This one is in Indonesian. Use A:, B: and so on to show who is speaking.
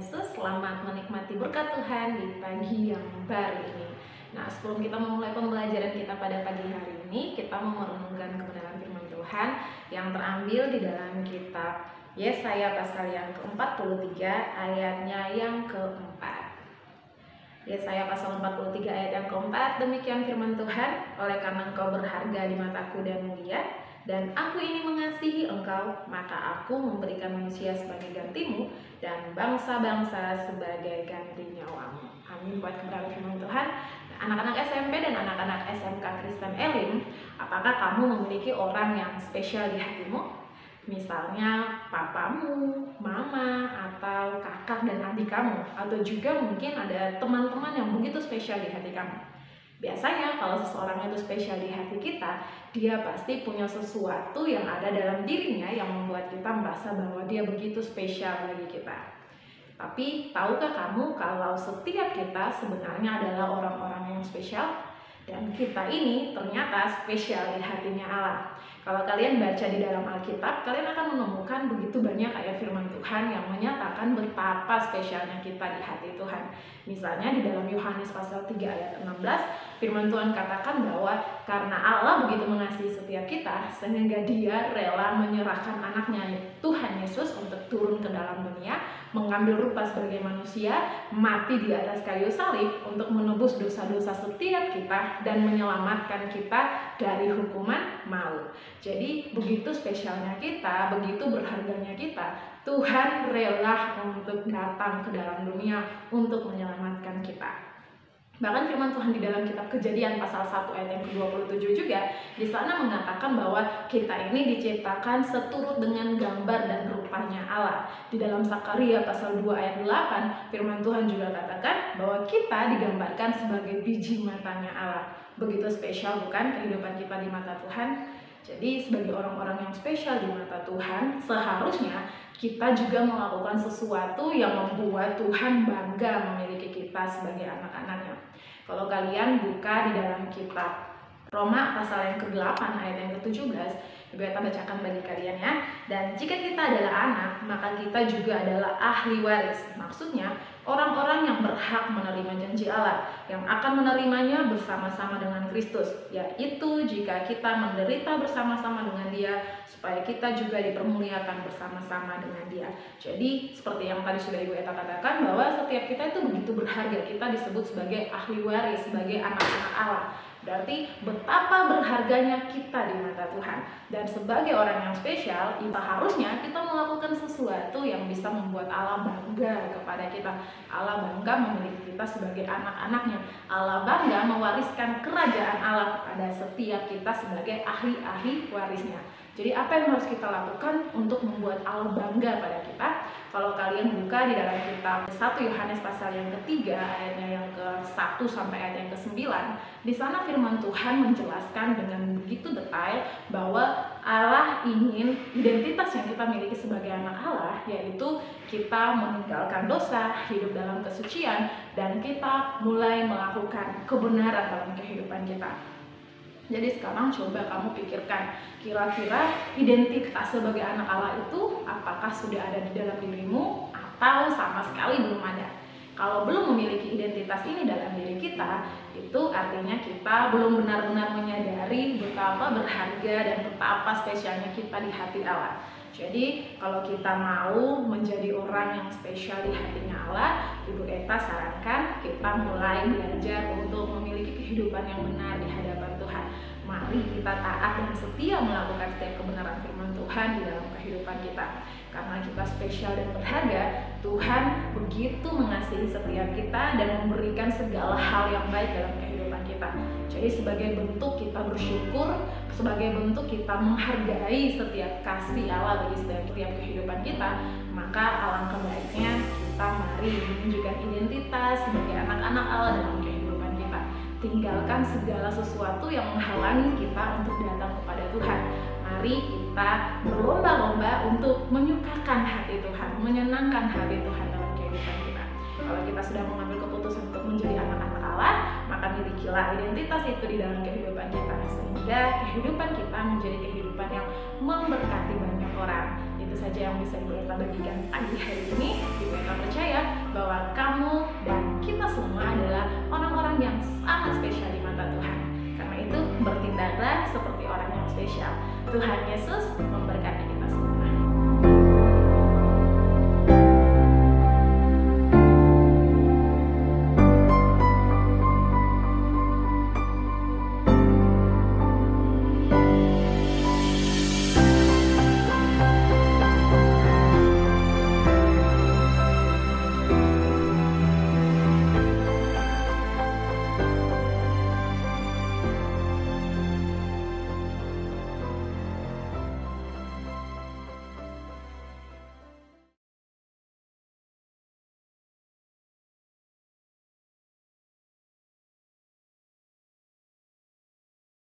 A: Yesus, selamat menikmati berkat Tuhan di pagi yang baru ini. Nah, sebelum kita memulai pembelajaran kita pada pagi hari ini, kita mau merenungkan kebenaran firman Tuhan yang terambil di dalam kitab Yesaya pasal yang ke-43 ayatnya yang keempat. Yesaya pasal 43 ayat yang keempat, demikian firman Tuhan, oleh karena engkau berharga di mataku dan mulia, dan aku ini mengasihi engkau, maka aku memberikan manusia sebagai gantimu dan bangsa-bangsa sebagai ganti nyawamu. Amin buat kebenaran firman Tuhan. Nah, anak-anak SMP dan anak-anak SMK Kristen Elim, apakah kamu memiliki orang yang spesial di hatimu? Misalnya papamu, mama, atau kakak dan adik kamu, atau juga mungkin ada teman-teman yang begitu spesial di hati kamu. Biasanya kalau seseorang itu spesial di hati kita, dia pasti punya sesuatu yang ada dalam dirinya yang membuat kita merasa bahwa dia begitu spesial bagi kita. Tapi tahukah kamu kalau setiap kita sebenarnya adalah orang-orang yang spesial? Dan kita ini ternyata spesial di hatinya Allah. Kalau kalian baca di dalam Alkitab, kalian akan menemukan begitu banyak ayat firman Tuhan yang menyatakan betapa spesialnya kita di hati Tuhan. Misalnya di dalam Yohanes pasal 3 ayat 16, firman Tuhan katakan bahwa karena Allah begitu mengasihi setiap kita, sehingga Dia rela menyerahkan anaknya Tuhan Yesus untuk turun ke dalam dunia, mengambil rupa sebagai manusia, mati di atas kayu salib untuk menebus dosa-dosa setiap kita dan menyelamatkan kita dari hukuman maut. Jadi begitu spesialnya kita, begitu berharganya kita, Tuhan rela untuk datang ke dalam dunia untuk menyelamatkan kita. Bahkan firman Tuhan di dalam kitab Kejadian pasal 1 ayat yang ke-27 juga di sana mengatakan bahwa kita ini diciptakan seturut dengan gambar dan rupanya Allah. Di dalam Sakaria pasal 2 ayat 8 firman Tuhan juga katakan bahwa kita digambarkan sebagai biji matanya Allah. Begitu spesial bukan kehidupan kita di mata Tuhan? Jadi sebagai orang-orang yang spesial di mata Tuhan, seharusnya kita juga melakukan sesuatu yang membuat Tuhan bangga memiliki kita sebagai anak-anaknya. Kalau kalian buka di dalam kitab Roma pasal yang ke-8 ayat yang ke-17, Ibu Eta bacakan bagi kalian ya. Dan jika kita adalah anak, maka kita juga adalah ahli waris. Maksudnya orang-orang yang berhak menerima janji Allah, yang akan menerimanya bersama-sama dengan Kristus, yaitu jika kita menderita bersama-sama dengan Dia, supaya kita juga dipermuliakan bersama-sama dengan Dia. Jadi seperti yang tadi sudah Ibu Eta katakan, bahwa setiap kita itu begitu berharga. Kita disebut sebagai ahli waris, sebagai anak-anak Allah. Berarti betapa berharganya kita di mata Tuhan. Dan sebagai orang yang spesial, itu harusnya kita melakukan sesuatu yang bisa membuat Allah bangga kepada kita. Allah bangga memiliki kita sebagai anak-anaknya. Allah bangga mewariskan kerajaan Allah kepada setiap kita sebagai ahli-ahli warisnya. Jadi apa yang harus kita lakukan untuk membuat Allah bangga pada kita? Kalau kalian buka di dalam kitab 1 Yohanes pasal yang ketiga ayatnya yang ke-1 sampai ayat yang ke-9, di sana firman Tuhan menjelaskan dengan begitu detail bahwa Allah ingin identitas yang kita miliki sebagai anak Allah, yaitu kita meninggalkan dosa, hidup dalam kesucian, dan kita mulai melakukan kebenaran dalam kehidupan kita. Jadi sekarang coba kamu pikirkan, kira-kira identitas sebagai anak Allah itu apakah sudah ada di dalam dirimu atau sama sekali belum ada? Kalau belum memiliki identitas ini dalam diri kita, itu artinya kita belum benar-benar menyadari betapa berharga dan betapa spesialnya kita di hati Allah. Jadi kalau kita mau menjadi orang yang spesial di hatinya Allah, Ibu Eta sarankan kita mulai belajar untuk memiliki kehidupan yang benar di hadapan Tuhan. Mari kita taat dan setia melakukan setiap kebenaran firman Tuhan di dalam kehidupan kita. Karena kita spesial dan berharga, Tuhan begitu mengasihi setiap kita dan memberikan segala hal yang baik dalam kehidupan kita. Jadi sebagai bentuk kita bersyukur, sebagai bentuk kita menghargai setiap kasih Allah bagi setiap kehidupan kita, maka alangkah baiknya kita mari menunjukkan identitas sebagai anak-anak Allah dalam kehidupan kita. Tinggalkan segala sesuatu yang menghalangi kita untuk datang kepada Tuhan. Mari kita berlomba-lomba untuk menyukakan hati Tuhan, menyenangkan hati Tuhan dalam kehidupan kita. Kalau kita sudah mengambil keputusan untuk menjadi anak-anak Allah, maka milikilah identitas itu di dalam kehidupan kita. sehingga kehidupan kita menjadi kehidupan yang memberkati banyak orang. Itu saja yang bisa Ibu Eta bagikan pagi hari ini. Ibu Eta percaya bahwa kamu dan kita semua adalah orang-orang yang sangat spesial di mata Tuhan. Karena itu, bertindaklah seperti orang yang spesial. Tuhan Yesus memberkati kita semua.